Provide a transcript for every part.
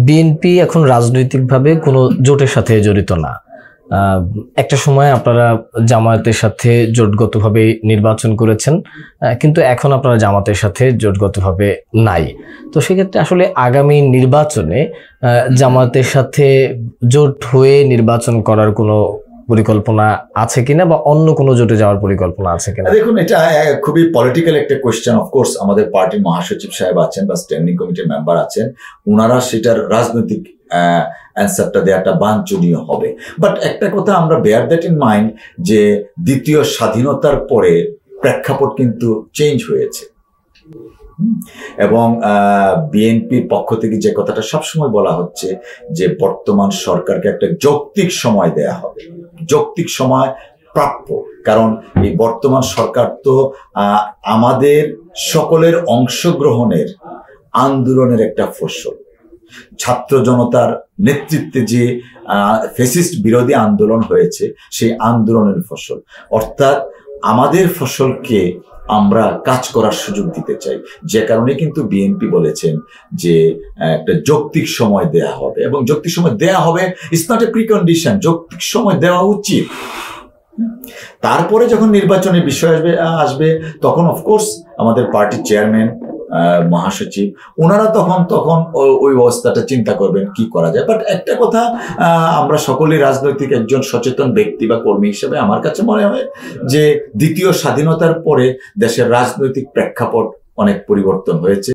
BNP এখন রাজনৈতিকভাবে কোনো জোটের সাথে জড়িত না। একটা সময় আপনারা জামায়াতের সাথে জোটগতভাবে নির্বাচন করেছেন, কিন্তু এখন আপনারা জামাতের সাথে জোটগতভাবে নাই। তো সেক্ষেত্রে আসলে আগামী নির্বাচনে জামায়াতের সাথে জোট হয়ে নির্বাচন করার কোনো পরিকল্পনা আছে কিনা, বা অন্য কোনো জোটে যাওয়ার পরিকল্পনা আছে কিনা? দেখুন, এটা খুবই পলিটিক্যাল একটা কোয়েশ্চেন। অফকোর্স আমাদের পার্টির মহাসচিব সাহেব আছেন বা স্ট্যান্ডিং কমিটির মেম্বার আছেন, ওনারা সেটার রাজনৈতিক অ্যান্সারটা দেওয়াটা বাঞ্ছনীয় হবে। বাট একটা কথা আমরা বেয়ার দ্যাট ইন মাইন্ড, যে দ্বিতীয় স্বাধীনতার পরে প্রেক্ষাপট কিন্তু চেঞ্জ হয়েছে, এবং বিএনপির পক্ষ থেকে যে কথাটা সবসময় বলা হচ্ছে যে বর্তমান সরকারকে একটা যৌক্তিক সময় দেয়া হবে, যৌক্তিক সময় প্রাপ্য। কারণ এই বর্তমান সরকার তো আমাদের সকলের অংশগ্রহণের আন্দোলনের একটা ফসল। ছাত্র জনতার নেতৃত্বে যে ফ্যাসিস্ট বিরোধী আন্দোলন হয়েছে, সেই আন্দোলনের ফসল। অর্থাৎ আমাদের ফসলকে আমরা কাজ করার সুযোগ দিতে চাই, যে কারণে কিন্তু বিএনপি বলেছেন যে একটা যৌক্তিক সময় দেয়া হবে, এবং যৌক্তিক সময় দেয়া হবে ইটস নট এ প্রিকন্ডিশন, যৌক্তিক সময় দেওয়া উচিত। তারপরে যখন নির্বাচনের বিষয় আসবে তখন অফকোর্স আমাদের পার্টির চেয়ারম্যান, মহাসচিব, ওনারা তখন ওই অবস্থাটা চিন্তা করবেন কি করা যায়। বাট একটা কথা, আমরা সকলেই রাজনৈতিক একজন সচেতন ব্যক্তি বা কর্মী হিসেবে আমার কাছে মনে হয় যে দ্বিতীয় স্বাধীনতার পরে দেশের রাজনৈতিক প্রেক্ষাপট অনেক পরিবর্তন হয়েছে।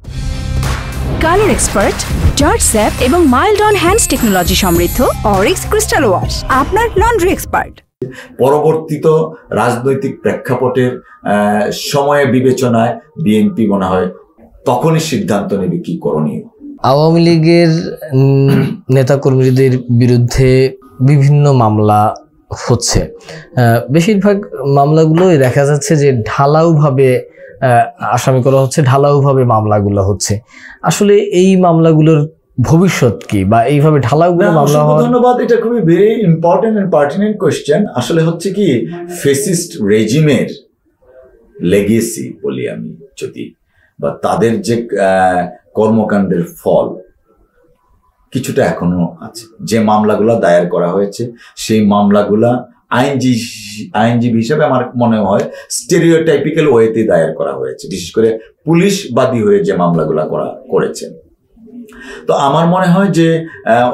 কালার এক্সপার্ট, জর্জ স্যাপ এবং মাইল্ড অন হ্যান্ডস টেকনোলজি সমৃদ্ধ অরিক্স ক্রিস্টাল ওয়াশ আপনার লন্ড্রি এক্সপার্ট। পরবর্তীত রাজনৈতিক প্রেক্ষাপটের সময়ে বিবেচনায় বিএনপি মনে হয় তখনই সিদ্ধান্ত নেবে কি করণীয়। আওয়ামী লীগের নেতাকর্মীদের বিরুদ্ধে বিভিন্ন মামলা হচ্ছে, বেশিরভাগ মামলাগুলোই দেখা যাচ্ছে যে ঢালাওভাবে আসামি করা হচ্ছে, ঢালাওভাবে মামলাগুলো হচ্ছে। আসলে এই মামলাগুলোর ভবিষ্যৎ কি, বা এইভাবে ঢালাওগুলো মামলা হওয়া? ধন্যবাদ, এটা খুবই very important and pertinent question. আসলে হচ্ছে কি, ফ্যাসিস্ট রেজিমের লেগেসি বলি আমি যদি, বা তাদের যে কর্মকাণ্ডের ফল কিছুটা এখনো আছে। যে মামলাগুলো দায়ের করা হয়েছে সেই মামলাগুলা আইনজীবী হিসেবে আমার মনে হয় স্টেরিওটাইপিক্যাল ওয়েতে দায়ের করা হয়েছে, বিশেষ করে পুলিশ বাদী হয়ে যে মামলাগুলা করেছেন। তো আমার মনে হয় যে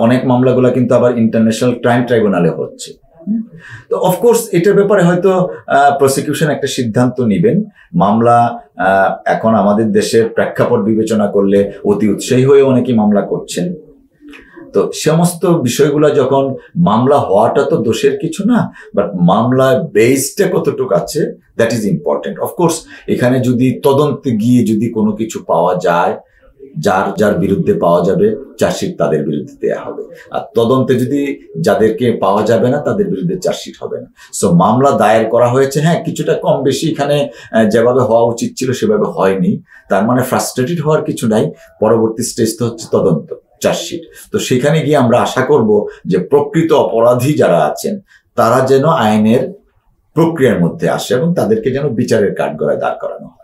অনেক মামলাগুলা কিন্তু আবার ইন্টারন্যাশনাল ক্রাইম ট্রাইব্যুনালে হচ্ছে। তো অফকোর্স এটার ব্যাপারে হয়তো প্রসিকিউশন একটা সিদ্ধান্ত নেবেন। মামলা এখন আমাদের দেশের প্রেক্ষাপট বিবেচনা করলে অতি উৎসাহী হয়ে অনেকেই মামলা করছেন। তো সমস্ত বিষয়গুলো যখন, মামলা হওয়াটা তো দোষের কিছু না, বাট মামলার বেসটা কতটুকু আছে দ্যাট ইজ ইম্পর্টেন্ট। অফকোর্স এখানে যদি তদন্তে গিয়ে যদি কোনো কিছু পাওয়া যায়, যার বিরুদ্ধে পাওয়া যাবে চার্জশিট তাদের বিরুদ্ধে দেওয়া হবে, আর তদন্তে যদি যাদেরকে পাওয়া যাবে না তাদের বিরুদ্ধে চার্জশিট হবে না। সো মামলা দায়ের করা হয়েছে, হ্যাঁ কিছুটা কম বেশি এখানে যেভাবে হওয়া উচিত ছিল সেভাবে হয়নি, তার মানে ফ্রাস্ট্রেটেড হওয়ার কিছু নাই। পরবর্তী স্টেজ তো হচ্ছে তদন্ত, চার্জশিট। তো সেখানে গিয়ে আমরা আশা করব যে প্রকৃত অপরাধী যারা আছেন তারা যেন আইনের প্রক্রিয়ার মধ্যে আসে এবং তাদেরকে যেন বিচারের কাঠগড়ায় দাঁড় করানো হয়।